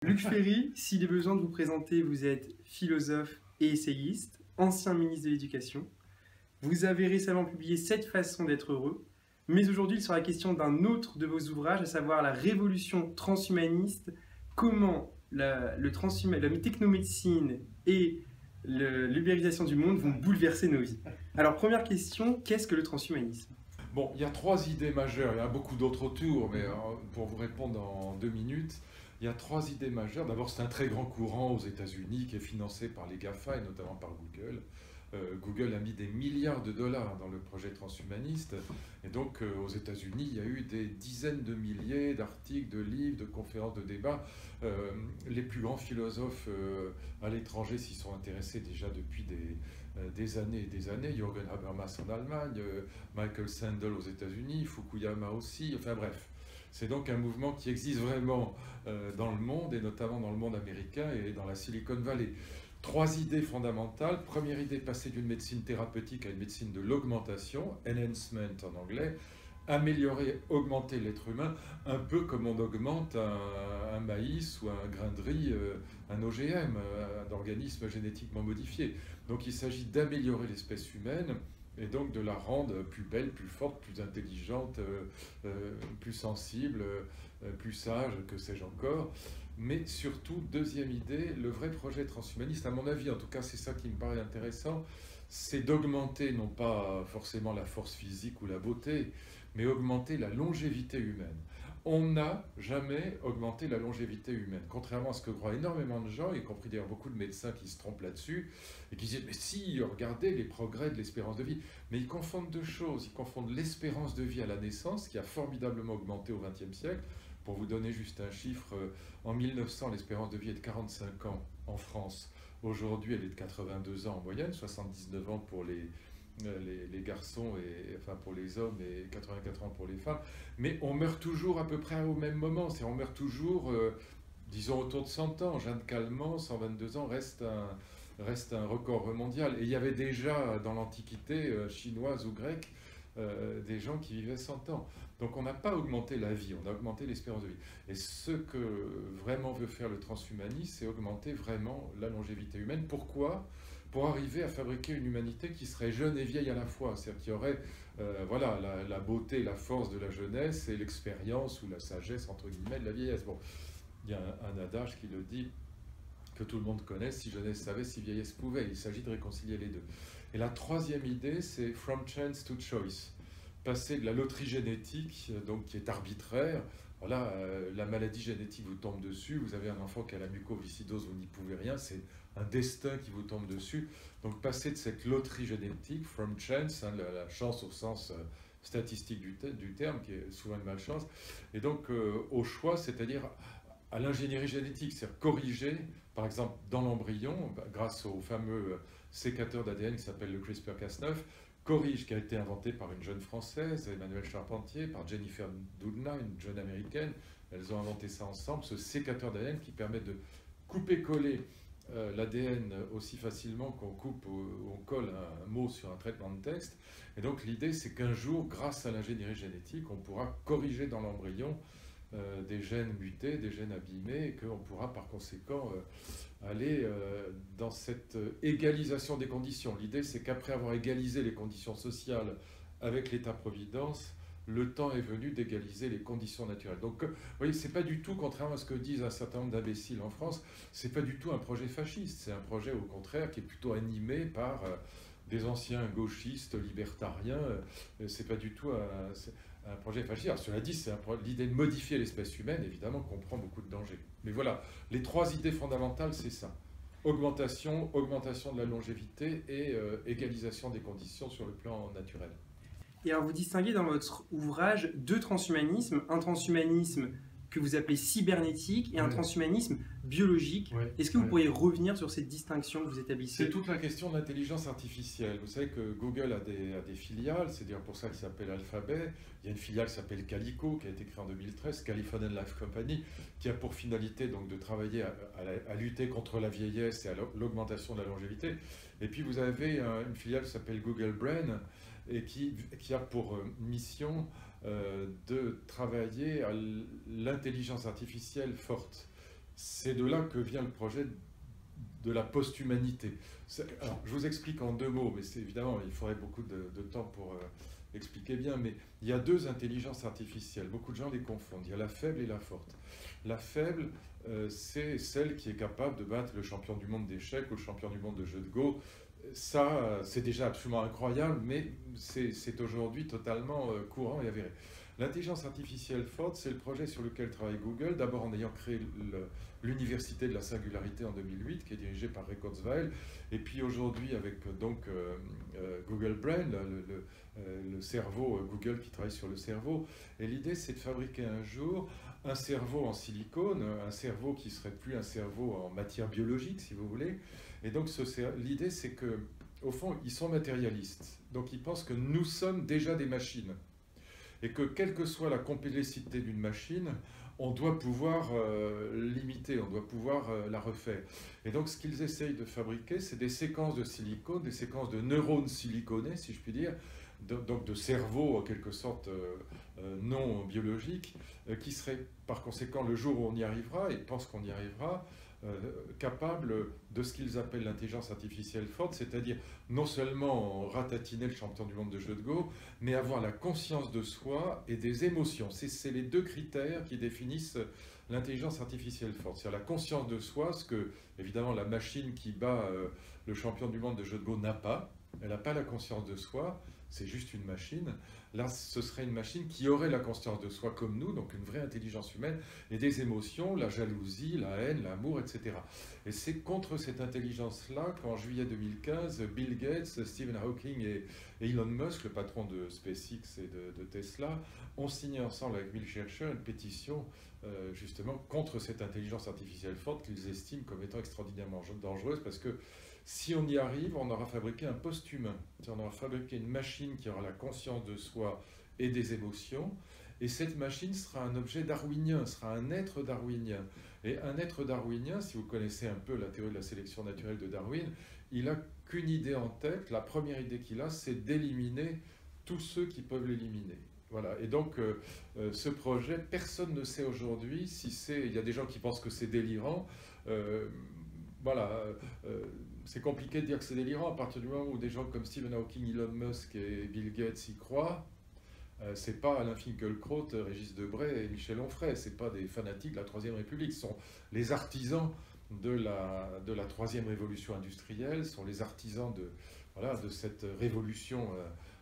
Luc Ferry, s'il est besoin de vous présenter, vous êtes philosophe et essayiste, ancien ministre de l'Éducation. Vous avez récemment publié 7 façons d'être heureux, mais aujourd'hui il sera question d'un autre de vos ouvrages, à savoir la révolution transhumaniste, comment la technomédecine et l'ubérisation du monde vont bouleverser nos vies. Alors première question, qu'est-ce que le transhumanisme? Bon, il y a trois idées majeures, il y a beaucoup d'autres autour, mais pour vous répondre en 2 minutes, il y a trois idées majeures. D'abord, c'est un très grand courant aux États-Unis qui est financé par les GAFA et notamment par Google. Google a mis des milliards de dollars dans le projet transhumaniste. Et donc, aux États-Unis, il y a eu des dizaines de milliers d'articles, de livres, de conférences, de débats. Les plus grands philosophes à l'étranger s'y sont intéressés déjà depuis des années et des années. Jürgen Habermas en Allemagne, Michael Sandel aux États-Unis, Fukuyama aussi. Enfin bref, c'est donc un mouvement qui existe vraiment dans le monde, et notamment dans le monde américain et dans la Silicon Valley. Trois idées fondamentales. Première idée, passer d'une médecine thérapeutique à une médecine de l'augmentation, enhancement en anglais, améliorer, augmenter l'être humain, un peu comme on augmente un maïs ou un grain de riz, un OGM, un organisme génétiquement modifié. Donc il s'agit d'améliorer l'espèce humaine et donc de la rendre plus belle, plus forte, plus intelligente, plus sensible, plus sage, que sais-je encore. Mais surtout, deuxième idée, le vrai projet transhumaniste, à mon avis, en tout cas c'est ça qui me paraît intéressant, c'est d'augmenter non pas forcément la force physique ou la beauté, mais augmenter la longévité humaine. On n'a jamais augmenté la longévité humaine, contrairement à ce que croient énormément de gens, y compris d'ailleurs beaucoup de médecins qui se trompent là-dessus, et qui disent « mais si, regardez les progrès de l'espérance de vie ». Mais ils confondent deux choses, ils confondent l'espérance de vie à la naissance, qui a formidablement augmenté au XXe siècle. Pour vous donner juste un chiffre, en 1900, l'espérance de vie est de 45 ans en France. Aujourd'hui, elle est de 82 ans en moyenne, 79 ans pour les garçons, enfin pour les hommes, et 84 ans pour les femmes. Mais on meurt toujours à peu près au même moment. On meurt toujours, disons, autour de 100 ans. Jeanne Calment, 122 ans, reste un record mondial. Et il y avait déjà dans l'Antiquité chinoise ou grecque des gens qui vivaient 100 ans. Donc on n'a pas augmenté la vie, on a augmenté l'espérance de vie. Et ce que vraiment veut faire le transhumanisme, c'est augmenter vraiment la longévité humaine. Pourquoi ? Pour arriver à fabriquer une humanité qui serait jeune et vieille à la fois. C'est-à-dire qu'il y aurait voilà, la beauté, la force de la jeunesse et l'expérience ou la sagesse, entre guillemets, de la vieillesse. Bon, il y a un adage qui le dit, que tout le monde connaît, si jeunesse savait, si vieillesse pouvait. Il s'agit de réconcilier les deux. Et la troisième idée, c'est from chance to choice. Passer de la loterie génétique, donc qui est arbitraire, voilà, la maladie génétique vous tombe dessus, vous avez un enfant qui a la mucoviscidose, vous n'y pouvez rien, c'est un destin qui vous tombe dessus. Donc passer de cette loterie génétique, from chance, hein, la chance au sens statistique du terme, qui est souvent une malchance, et donc au choix, c'est-à-dire à l'ingénierie génétique, c'est-à-dire corriger, par exemple, dans l'embryon, grâce au fameux sécateur d'ADN qui s'appelle le CRISPR-Cas9, corrige, qui a été inventé par une jeune Française, Emmanuelle Charpentier, par Jennifer Doudna, une jeune américaine. Elles ont inventé ça ensemble, ce sécateur d'ADN qui permet de couper-coller l'ADN aussi facilement qu'on coupe ou on colle un mot sur un traitement de texte. Et donc l'idée, c'est qu'un jour, grâce à l'ingénierie génétique, on pourra corriger dans l'embryon des gènes mutés, des gènes abîmés, et qu'on pourra par conséquent aller dans cette égalisation des conditions. L'idée, c'est qu'après avoir égalisé les conditions sociales avec l'État-providence, le temps est venu d'égaliser les conditions naturelles. Donc, vous voyez, c'est pas du tout, contrairement à ce que disent un certain nombre d'imbéciles en France, c'est pas du tout un projet fasciste. C'est un projet, au contraire, qui est plutôt animé par des anciens gauchistes, libertariens. C'est pas du tout un projet fasciste. Alors, cela dit, c'est l'idée de modifier l'espèce humaine, évidemment, comprend beaucoup de dangers. Mais voilà, les trois idées fondamentales, c'est ça. Augmentation de la longévité et égalisation des conditions sur le plan naturel. Et alors vous distinguez dans votre ouvrage deux transhumanismes, un transhumanisme que vous appelez cybernétique et un transhumanisme biologique. Est-ce que vous pourriez revenir sur cette distinction que vous établissez? C'est toute la question de l'intelligence artificielle. Vous savez que Google a des filiales, c'est d'ailleurs pour ça qu'il s'appelle Alphabet. Il y a une filiale qui s'appelle Calico, qui a été créée en 2013, Californian Life Company, qui a pour finalité donc, de travailler à lutter contre la vieillesse et à l'augmentation de la longévité. Et puis vous avez une filiale qui s'appelle Google Brain, et qui a pour mission de travailler à l'intelligence artificielle forte, c'est de là que vient le projet de la post-humanité. Alors, je vous explique en 2 mots, mais évidemment, il faudrait beaucoup de temps pour expliquer bien, mais il y a 2 intelligences artificielles. Beaucoup de gens les confondent. Il y a la faible et la forte. La faible, c'est celle qui est capable de battre le champion du monde d'échecs ou le champion du monde de jeux de Go. Ça, c'est déjà absolument incroyable, mais c'est aujourd'hui totalement courant et avéré. L'intelligence artificielle forte, c'est le projet sur lequel travaille Google, d'abord en ayant créé l'Université de la Singularité en 2008, qui est dirigée par Ray Kurzweil, et puis aujourd'hui avec Google Brain, le cerveau, Google qui travaille sur le cerveau. Et l'idée, c'est de fabriquer un jour un cerveau en silicone, un cerveau qui serait plus un cerveau en matière biologique, si vous voulez. Et donc l'idée, c'est que, au fond, ils sont matérialistes. Donc ils pensent que nous sommes déjà des machines. Et que quelle que soit la complexité d'une machine, on doit pouvoir l'imiter, on doit pouvoir la refaire. Et donc ce qu'ils essayent de fabriquer, c'est des séquences de silicone, des séquences de neurones siliconés, si je puis dire, donc de cerveaux en quelque sorte non biologiques, qui seraient par conséquent, le jour où on y arrivera, et pense qu'on y arrivera, capable de ce qu'ils appellent l'intelligence artificielle forte, c'est-à-dire non seulement ratatiner le champion du monde de jeux de Go, mais avoir la conscience de soi et des émotions. C'est les 2 critères qui définissent l'intelligence artificielle forte. C'est-à-dire la conscience de soi, ce que, évidemment, la machine qui bat le champion du monde de jeux de Go n'a pas. Elle n'a pas la conscience de soi, c'est juste une machine. Là, ce serait une machine qui aurait la conscience de soi comme nous, donc une vraie intelligence humaine, et des émotions, la jalousie, la haine, l'amour, etc. Et c'est contre cette intelligence-là qu'en juillet 2015, Bill Gates, Stephen Hawking et Elon Musk, le patron de SpaceX et de Tesla, ont signé ensemble avec 1000 chercheurs une pétition justement contre cette intelligence artificielle forte qu'ils estiment comme étant extraordinairement dangereuse, parce que si on y arrive, on aura fabriqué un post-humain. On aura fabriqué une machine qui aura la conscience de soi et des émotions. Et cette machine sera un objet darwinien, sera un être darwinien. Et un être darwinien, si vous connaissez un peu la théorie de la sélection naturelle de Darwin, il n'a qu'une idée en tête. La première idée qu'il a, c'est d'éliminer tous ceux qui peuvent l'éliminer. Voilà. Et donc, ce projet, personne ne sait aujourd'hui si c'est... Il y a des gens qui pensent que c'est délirant. Voilà, c'est compliqué de dire que c'est délirant à partir du moment où des gens comme Stephen Hawking, Elon Musk et Bill Gates y croient. C'est pas Alain Finkielkraut, Régis Debray et Michel Onfray, c'est pas des fanatiques de la Troisième République, ce sont les artisans de la Troisième Révolution industrielle, ce sont les artisans de cette révolution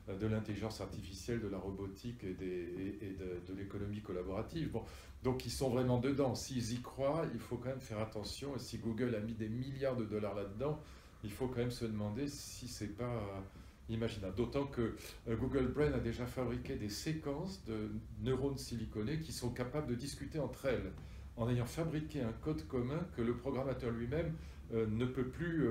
de l'intelligence artificielle, de la robotique et de l'économie collaborative. Bon, donc ils sont vraiment dedans. S'ils y croient, il faut quand même faire attention. Et si Google a mis des milliards de dollars là-dedans, il faut quand même se demander si c'est pas imaginable. D'autant que Google Brain a déjà fabriqué des séquences de neurones siliconés qui sont capables de discuter entre elles, en ayant fabriqué un code commun que le programmateur lui-même ne peut plus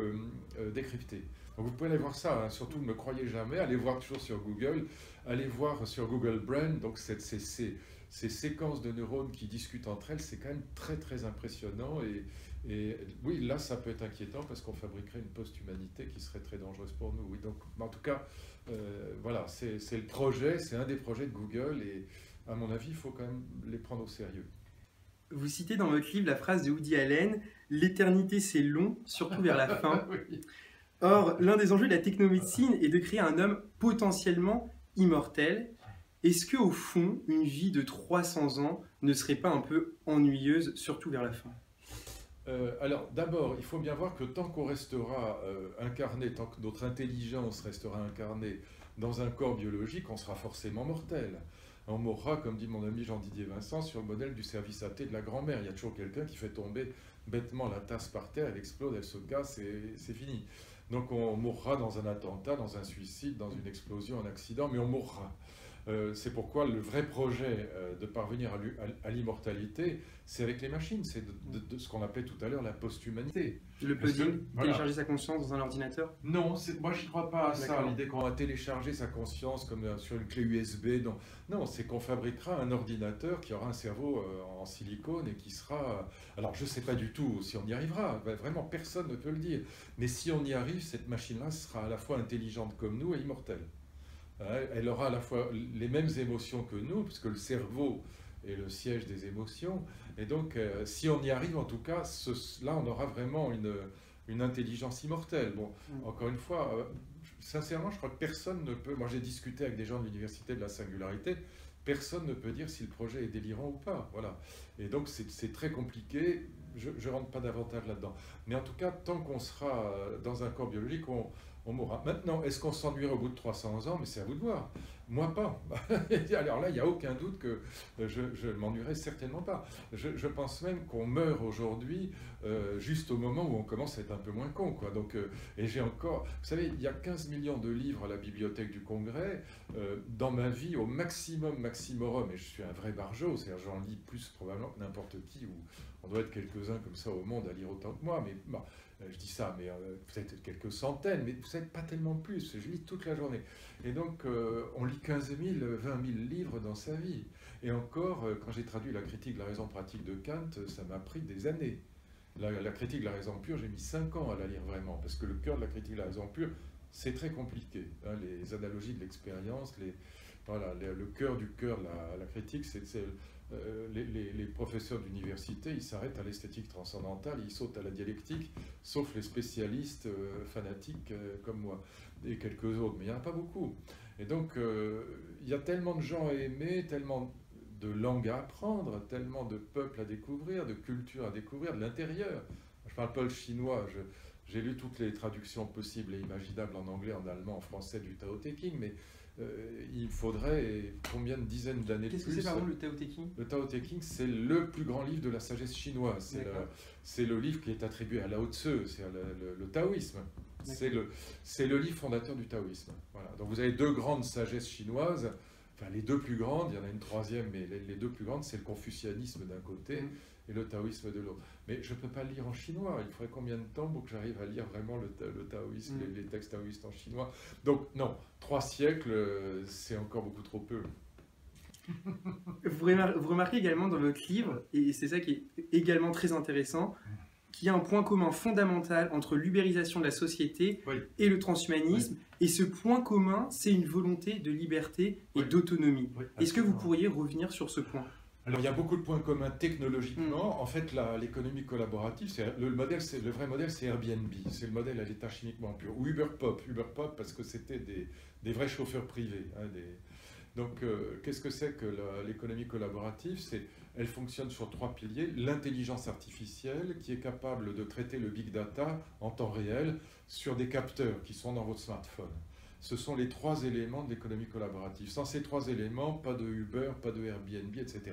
décrypter. Donc vous pouvez aller voir ça, hein. Surtout ne me croyez jamais, allez voir toujours sur Google, allez voir sur Google Brain, donc ces séquences de neurones qui discutent entre elles, c'est quand même très très impressionnant. Et oui, là ça peut être inquiétant parce qu'on fabriquerait une post-humanité qui serait très dangereuse pour nous. Oui, donc en tout cas, voilà, c'est le projet, c'est un des projets de Google et à mon avis, il faut quand même les prendre au sérieux. Vous citez dans votre livre la phrase de Woody Allen, « L'éternité c'est long, surtout vers la fin ». Oui. Or, l'un des enjeux de la technomédecine est de créer un homme potentiellement immortel. Est-ce qu'au fond, une vie de 300 ans ne serait pas un peu ennuyeuse, surtout vers la fin ? Alors d'abord, il faut bien voir que tant qu'on restera incarné, tant que notre intelligence restera incarnée dans un corps biologique, on sera forcément mortel. On mourra, comme dit mon ami Jean-Didier Vincent, sur le modèle du service à thé de la grand-mère. Il y a toujours quelqu'un qui fait tomber bêtement la tasse par terre, elle explose, elle se casse et c'est fini. Donc on mourra dans un attentat, dans un suicide, dans une explosion, un accident, mais on mourra. C'est pourquoi le vrai projet de parvenir à l'immortalité, c'est avec les machines, c'est de ce qu'on appelait tout à l'heure la post-humanité. Le puzzle, télécharger sa conscience dans un ordinateur ? Non, moi je ne crois pas à ça, l'idée qu'on va télécharger sa conscience comme sur une clé USB. Non, c'est qu'on fabriquera un ordinateur qui aura un cerveau en silicone et qui sera... Alors je ne sais pas du tout si on y arrivera, vraiment personne ne peut le dire. Mais si on y arrive, cette machine-là sera à la fois intelligente comme nous et immortelle. Elle aura à la fois les mêmes émotions que nous, puisque le cerveau est le siège des émotions. Et donc, si on y arrive, en tout cas, là, on aura vraiment une intelligence immortelle. Bon, encore une fois, sincèrement, je crois que personne ne peut... Moi, j'ai discuté avec des gens de l'Université de la Singularité, personne ne peut dire si le projet est délirant ou pas. Voilà. Et donc, c'est très compliqué. Je ne rentre pas davantage là-dedans. Mais en tout cas, tant qu'on sera dans un corps biologique, on mourra. Maintenant, est-ce qu'on s'ennuiera au bout de 300 ans? Mais c'est à vous de voir. Moi, pas. Alors là, il n'y a aucun doute que je ne m'ennuierai certainement pas. Je pense même qu'on meurt aujourd'hui juste au moment où on commence à être un peu moins con, quoi. Donc, et j'ai encore... Vous savez, il y a 15 millions de livres à la bibliothèque du Congrès. Dans ma vie, au maximorum, et je suis un vrai barjot, c'est-à-dire j'en lis plus probablement que n'importe qui, ou on doit être quelques-uns comme ça au monde à lire autant que moi, mais bon, je dis ça, mais peut-être quelques centaines, mais vous savez, pas tellement plus, je lis toute la journée. Et donc, on lit 15 000, 20 000 livres dans sa vie. Et encore, quand j'ai traduit la critique de la raison pratique de Kant, ça m'a pris des années. La critique de la raison pure, j'ai mis 5 ans à la lire vraiment, parce que le cœur de la critique de la raison pure, c'est très compliqué. Hein, les analogies de l'expérience, voilà, le cœur du cœur de la critique, les professeurs d'université, ils s'arrêtent à l'esthétique transcendantale, ils sautent à la dialectique, sauf les spécialistes fanatiques comme moi, et quelques autres, mais il n'y en a pas beaucoup. Et donc, il y a tellement de gens à aimer, tellement de langues à apprendre, tellement de peuples à découvrir, de cultures à découvrir, de l'intérieur. Je parle pas le chinois, j'ai lu toutes les traductions possibles et imaginables en anglais, en allemand, en français du Tao Te Ching, mais il faudrait combien de dizaines d'années de plus. Qu'est-ce que c'est, pardon, le Tao Te Ching? Le Tao Te Ching, c'est le plus grand livre de la sagesse chinoise. C'est le livre qui est attribué à Lao Tzu, c'est le taoïsme. C'est le livre fondateur du taoïsme. Voilà. Donc vous avez deux grandes sagesses chinoises, enfin les deux plus grandes, il y en a une troisième, mais les deux plus grandes, c'est le confucianisme d'un côté et le taoïsme de l'autre. Mais je ne peux pas le lire en chinois. Il faudrait combien de temps pour que j'arrive à lire vraiment le taoïsme, les textes taoïstes en chinois? Donc non, 3 siècles, c'est encore beaucoup trop peu. Vous remarquez également dans votre livre, et c'est ça qui est également très intéressant, qu'il y a un point commun fondamental entre l'ubérisation de la société et le transhumanisme. Et ce point commun, c'est une volonté de liberté et d'autonomie. Est-ce que vous pourriez revenir sur ce point? Alors, il y a beaucoup de points communs technologiquement. En fait, l'économie collaborative, le vrai modèle, c'est Airbnb. C'est le modèle à l'état chimiquement pur. Ou Uberpop. Uberpop parce que c'était des vrais chauffeurs privés. Hein, Donc, qu'est-ce que c'est que l'économie collaborative? Elle fonctionne sur 3 piliers. L'intelligence artificielle, qui est capable de traiter le big data en temps réel sur des capteurs qui sont dans votre smartphone. Ce sont les 3 éléments de l'économie collaborative. Sans ces 3 éléments, pas de Uber, pas de Airbnb, etc.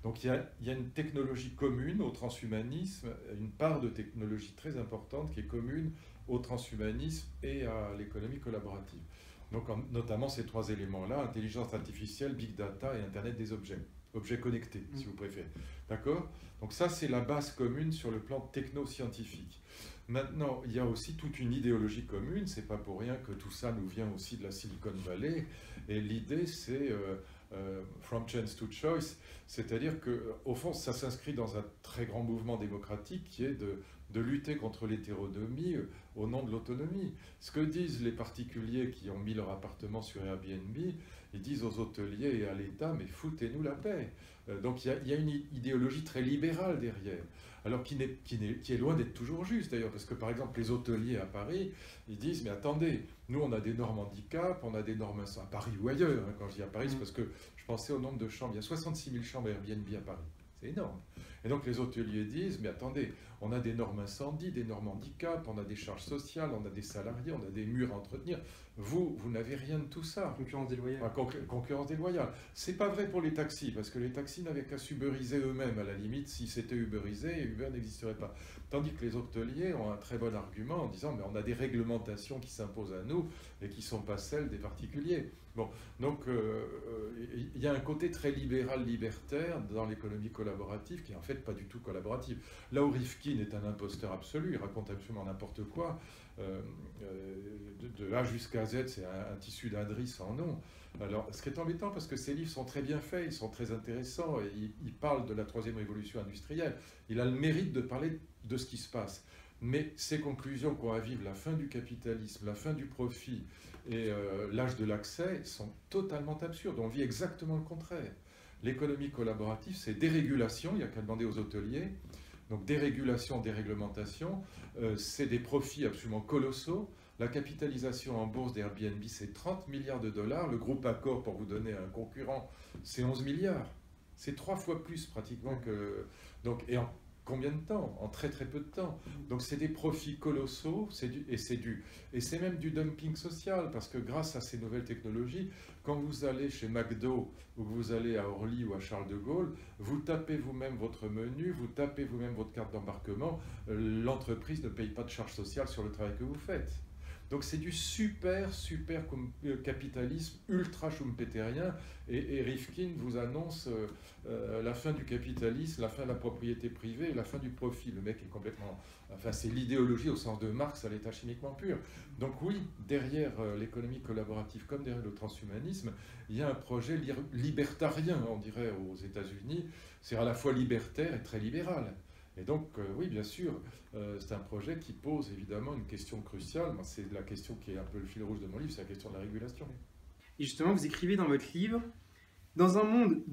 Donc, il y a une technologie commune au transhumanisme, une part de technologie très importante qui est commune au transhumanisme et à l'économie collaborative. Donc, notamment ces 3 éléments-là, intelligence artificielle, big data et Internet des objets connectés, si vous préférez. D'accord? Donc ça, c'est la base commune sur le plan techno-scientifique. Maintenant, il y a aussi toute une idéologie commune, c'est pas pour rien que tout ça nous vient aussi de la Silicon Valley, et l'idée, c'est from chance to choice, c'est-à-dire qu'au fond, ça s'inscrit dans un très grand mouvement démocratique qui est de lutter contre l'hétéronomie au nom de l'autonomie. Ce que disent les particuliers qui ont mis leur appartement sur Airbnb, ils disent aux hôteliers et à l'État, mais foutez-nous la paix. Donc il y a une idéologie très libérale derrière, alors qui est loin d'être toujours juste d'ailleurs, parce que par exemple les hôteliers à Paris, ils disent, mais attendez, nous on a des normes handicap, on a des normes à Paris ou ailleurs, hein, quand je dis à Paris, c'est parce que je pensais au nombre de chambres, il y a 66 000 chambres Airbnb à Paris. C'est énorme. Et donc les hôteliers disent, mais attendez, on a des normes incendie, des normes handicap, on a des charges sociales, on a des salariés, on a des murs à entretenir. Vous n'avez rien de tout ça. Concurrence déloyale. Concurrence déloyale. C'est pas vrai pour les taxis, parce que les taxis n'avaient qu'à s'uberiser eux-mêmes, à la limite, si c'était uberisé, Uber n'existerait pas. Tandis que les hôteliers ont un très bon argument en disant, mais on a des réglementations qui s'imposent à nous et qui ne sont pas celles des particuliers. Bon, donc il y a un côté très libéral, libertaire dans l'économie collaborative qui est en fait pas du tout collaborative. Là où Rifkin est un imposteur absolu, il raconte absolument n'importe quoi, de A jusqu'à Z, c'est un tissu d'Adri sans nom. Alors, ce qui est embêtant, parce que ces livres sont très bien faits, ils sont très intéressants, et il parle de la 3e révolution industrielle, il a le mérite de parler de ce qui se passe. Mais ces conclusions qu'on va vivre, la fin du capitalisme, la fin du profit et l'âge de l'accès, sont totalement absurdes. On vit exactement le contraire. L'économie collaborative, c'est dérégulation, il n'y a qu'à demander aux hôteliers. Donc dérégulation, déréglementation, c'est des profits absolument colossaux. La capitalisation en bourse d'Airbnb, c'est 30 milliards de dollars. Le groupe Accor, pour vous donner un concurrent, c'est 11 milliards. C'est 3 fois plus pratiquement que... Donc, et en combien de temps? En très très peu de temps. Donc c'est des profits colossaux, et c'est même du dumping social, parce que grâce à ces nouvelles technologies, quand vous allez chez McDo, ou que vous allez à Orly ou à Charles de Gaulle, vous tapez vous-même votre menu, vous tapez vous-même votre carte d'embarquement, l'entreprise ne paye pas de charges sociales sur le travail que vous faites. Donc c'est du super capitalisme ultra schumpeterien, et Rifkin vous annonce la fin du capitalisme, la fin de la propriété privée, la fin du profit. Le mec est complètement... Enfin, c'est l'idéologie au sens de Marx à l'état chimiquement pur. Donc oui, derrière l'économie collaborative comme derrière le transhumanisme, il y a un projet libertarien, on dirait aux États-Unis. C'est à la fois libertaire et très libéral. Et donc, oui, bien sûr, c'est un projet qui pose évidemment une question cruciale. C'est la question qui est un peu le fil rouge de mon livre, c'est la question de la régulation. Et justement, vous écrivez dans votre livre, dans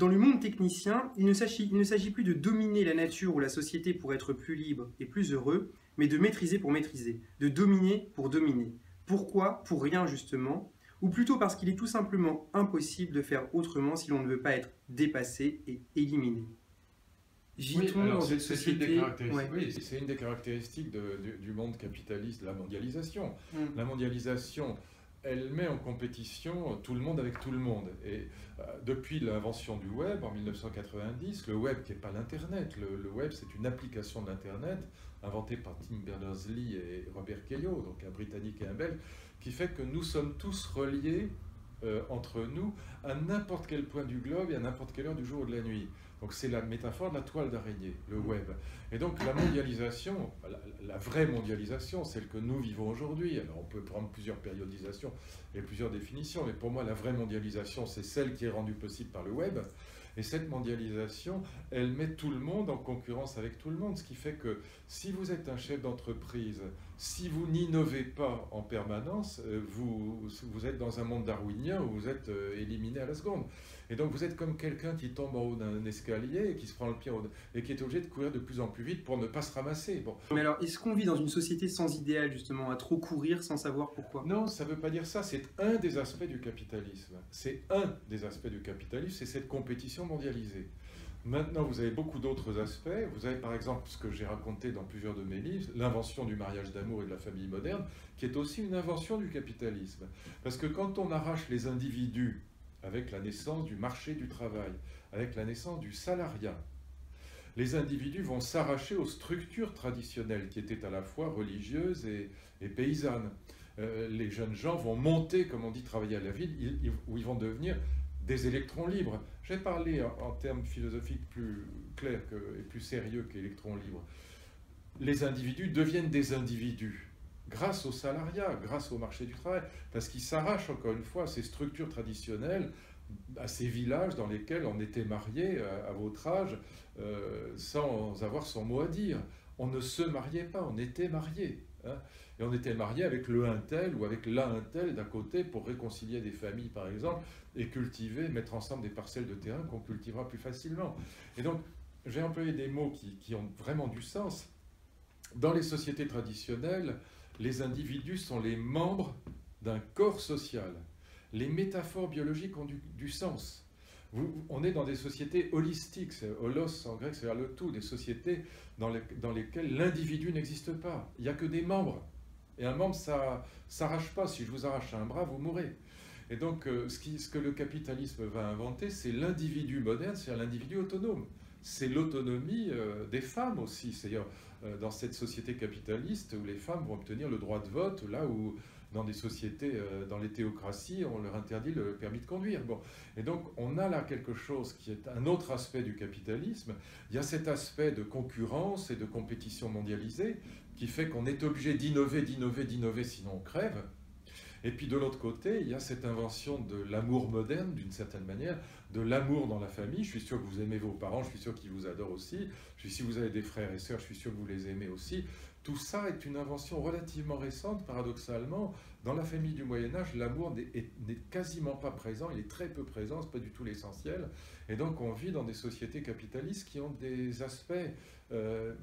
le monde technicien, il ne s'agit plus de dominer la nature ou la société pour être plus libre et plus heureux, mais de maîtriser pour maîtriser, de dominer pour dominer. Pourquoi? Pour rien justement, ou plutôt parce qu'il est tout simplement impossible de faire autrement si l'on ne veut pas être dépassé et éliminé. Vit-on dans une société... Oui, c'est une des caractéristiques du monde capitaliste, de la mondialisation. La mondialisation, elle met en compétition tout le monde avec tout le monde. Et depuis l'invention du web en 1990, le web qui n'est pas l'Internet, le web c'est une application de l'Internet inventée par Tim Berners-Lee et Robert Cailliau, donc un Britannique et un Belge, qui fait que nous sommes tous reliés entre nous à n'importe quel point du globe et à n'importe quelle heure du jour ou de la nuit. Donc c'est la métaphore de la toile d'araignée, le web. Et donc la mondialisation, la vraie mondialisation, celle que nous vivons aujourd'hui, alors on peut prendre plusieurs périodisations et plusieurs définitions, mais pour moi la vraie mondialisation, c'est celle qui est rendue possible par le web. Et cette mondialisation, elle met tout le monde en concurrence avec tout le monde, ce qui fait que si vous êtes un chef d'entreprise, si vous n'innovez pas en permanence, vous êtes dans un monde darwinien où vous êtes éliminé à la seconde. Et donc vous êtes comme quelqu'un qui tombe en haut d'un escalier et qui se prend le pied et qui est obligé de courir de plus en plus vite pour ne pas se ramasser. Bon. Mais alors, est-ce qu'on vit dans une société sans idéal, justement, à trop courir sans savoir pourquoi? Non, ça ne veut pas dire ça. C'est un des aspects du capitalisme. C'est un des aspects du capitalisme, c'est cette compétition mondialisée. Maintenant, vous avez beaucoup d'autres aspects. Vous avez par exemple ce que j'ai raconté dans plusieurs de mes livres, l'invention du mariage d'amour et de la famille moderne, qui est aussi une invention du capitalisme. Parce que quand on arrache les individus avec la naissance du marché du travail, avec la naissance du salariat, les individus vont s'arracher aux structures traditionnelles qui étaient à la fois religieuses et paysannes. Les jeunes gens vont monter, comme on dit, travailler à la ville, où ils vont devenir des électrons libres. J'ai parlé en termes philosophiques plus clairs et plus sérieux qu'électrons libres. Les individus deviennent des individus grâce au salariat, grâce au marché du travail, parce qu'ils s'arrachent encore une fois à ces structures traditionnelles, à ces villages dans lesquels on était marié à votre âge sans avoir son mot à dire. On ne se mariait pas, on était marié. Hein, et on était marié avec le un tel ou avec la un tel d'un côté pour réconcilier des familles par exemple et cultiver, mettre ensemble des parcelles de terrain qu'on cultivera plus facilement. Et donc j'ai employé des mots qui ont vraiment du sens. Dans les sociétés traditionnelles, les individus sont les membres d'un corps social. Les métaphores biologiques ont du sens. On est dans des sociétés holistiques, holos en grec, c'est-à-dire le tout, des sociétés dans lesquelles l'individu n'existe pas. Il n'y a que des membres. Et un membre, ça ne s'arrache pas. Si je vous arrache un bras, vous mourrez. Et donc, ce que le capitalisme va inventer, c'est l'individu moderne, c'est-à-dire l'individu autonome. C'est l'autonomie des femmes aussi. C'est-à-dire, dans cette société capitaliste où les femmes vont obtenir le droit de vote, là où dans des sociétés, dans les théocraties, on leur interdit le permis de conduire. Bon. Et donc, on a là quelque chose qui est un autre aspect du capitalisme. Il y a cet aspect de concurrence et de compétition mondialisée qui fait qu'on est obligé d'innover, sinon on crève. Et puis de l'autre côté, il y a cette invention de l'amour moderne, d'une certaine manière, de l'amour dans la famille. Je suis sûr que vous aimez vos parents, je suis sûr qu'ils vous adorent aussi. Si vous avez des frères et sœurs, je suis sûr que vous les aimez aussi. Tout ça est une invention relativement récente, paradoxalement. Dans la famille du Moyen-Âge, l'amour n'est quasiment pas présent, il est très peu présent, ce n'est pas du tout l'essentiel. Et donc on vit dans des sociétés capitalistes qui ont des aspects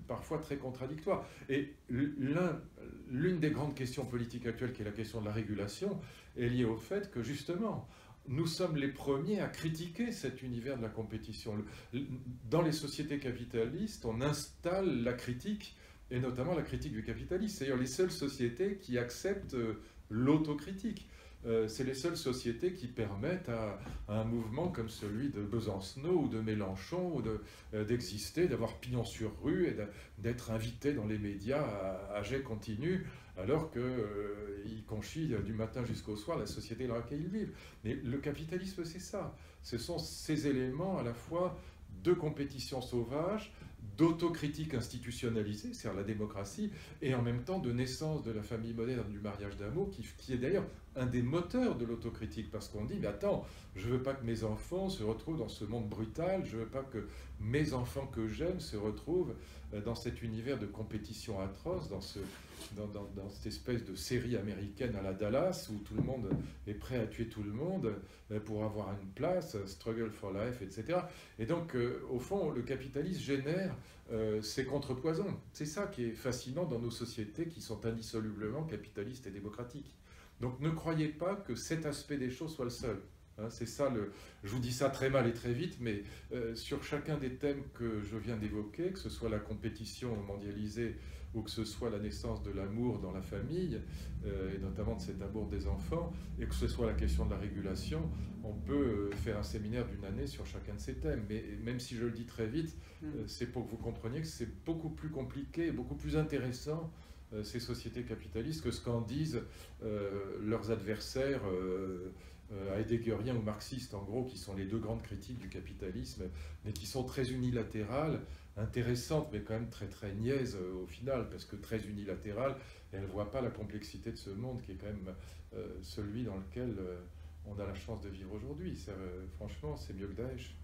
parfois très contradictoires. Et l'une des grandes questions politiques actuelles, qui est la question de la régulation, est liée au fait que justement, nous sommes les premiers à critiquer cet univers de la compétition. Dans les sociétés capitalistes, on installe la critique, et notamment la critique du capitalisme. C'est d'ailleurs les seules sociétés qui acceptent l'autocritique. C'est les seules sociétés qui permettent à un mouvement comme celui de Besancenot ou de Mélenchon d'exister, d'avoir pignon sur rue et d'être invité dans les médias à jet continu, alors qu'ils conchient du matin jusqu'au soir la société dans laquelle ils vivent. Mais le capitalisme, c'est ça. Ce sont ces éléments à la fois de compétition sauvage, d'autocritique institutionnalisée, c'est-à-dire la démocratie, et en même temps de naissance de la famille moderne, du mariage d'amour, qui est d'ailleurs un des moteurs de l'autocritique, parce qu'on dit, mais attends, je ne veux pas que mes enfants se retrouvent dans ce monde brutal, je ne veux pas que mes enfants que j'aime se retrouvent dans cet univers de compétition atroce, dans cette espèce de série américaine à la Dallas, où tout le monde est prêt à tuer tout le monde pour avoir une place, struggle for life, etc. Et donc, au fond, le capitalisme génère ces contrepoisons. C'est ça qui est fascinant dans nos sociétés qui sont indissolublement capitalistes et démocratiques. Donc ne croyez pas que cet aspect des choses soit le seul. Hein, c'est ça, je vous dis ça très mal et très vite, mais sur chacun des thèmes que je viens d'évoquer, que ce soit la compétition mondialisée ou que ce soit la naissance de l'amour dans la famille, et notamment de cet amour des enfants, et que ce soit la question de la régulation, on peut faire un séminaire d'une année sur chacun de ces thèmes. Mais même si je le dis très vite, c'est pour que vous compreniez que c'est beaucoup plus compliqué, beaucoup plus intéressant ces sociétés capitalistes que ce qu'en disent leurs adversaires heideggeriens ou marxistes, en gros, qui sont les deux grandes critiques du capitalisme, mais qui sont très unilatérales, intéressantes, mais quand même très très niaises au final, parce que très unilatérales, elles ne voient pas la complexité de ce monde qui est quand même celui dans lequel on a la chance de vivre aujourd'hui. Franchement, c'est mieux que Daesh.